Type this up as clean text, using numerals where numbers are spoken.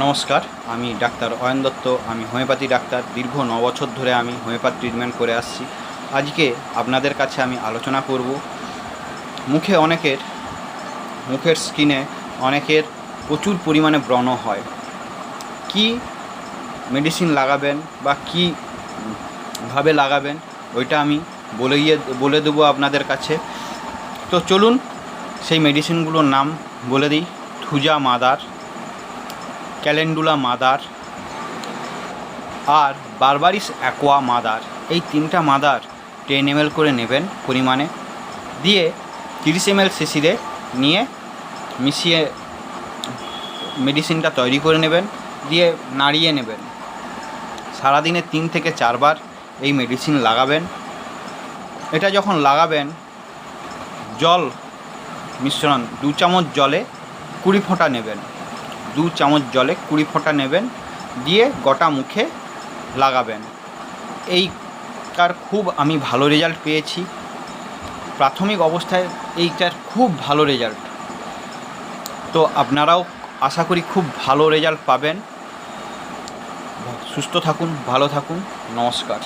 নমস্কার, আমি ডাক্তার অয়ন দত্ত। আমি হোমিওপ্যাথি ডাক্তার। দীর্ঘ 9 বছর ধরে আমি হোমিওপ্যাথি ট্রিটমেন্ট করে আসছি। আজকে আপনাদের কাছে আমি আলোচনা করব মুখের স্কিনে অনেকের প্রচুর পরিমাণে ব্রণ হয়। কি মেডিসিন লাগাবেন বা কীভাবে লাগাবেন ওইটা আমি বলে দেবো আপনাদের কাছে। তো চলুন সেই মেডিসিনগুলোর নাম বলে দিই। থুজা মাদার, ক্যালেন্ডুলা মাদার আর বারবারিস অ্যাকোয়া মাদার। এই 3টা মাদার 10 ml করে নেবেন পরিমাণে, দিয়ে 30 ml শিশিরে নিয়ে মিশিয়ে মেডিসিনটা তৈরি করে নেবেন, দিয়ে নাড়িয়ে নেবেন। সারাদিনে 3 থেকে 4 বার এই মেডিসিন লাগাবেন। এটা যখন লাগাবেন, জল মিশ্রণ 2 চামচ জলে 20 ফোঁটা নেবেন। 2 চামচ জলে 20 ফোঁটা নেবেন, দিয়ে গোটা মুখে লাগাবেন। এইটার খুব আমি ভালো রেজাল্ট পেয়েছি। প্রাথমিক অবস্থায় এইটার খুব ভালো রেজাল্ট। তো আপনারাও আশা করি খুব ভালো রেজাল্ট পাবেন। সুস্থ থাকুন, ভালো থাকুন। নমস্কার।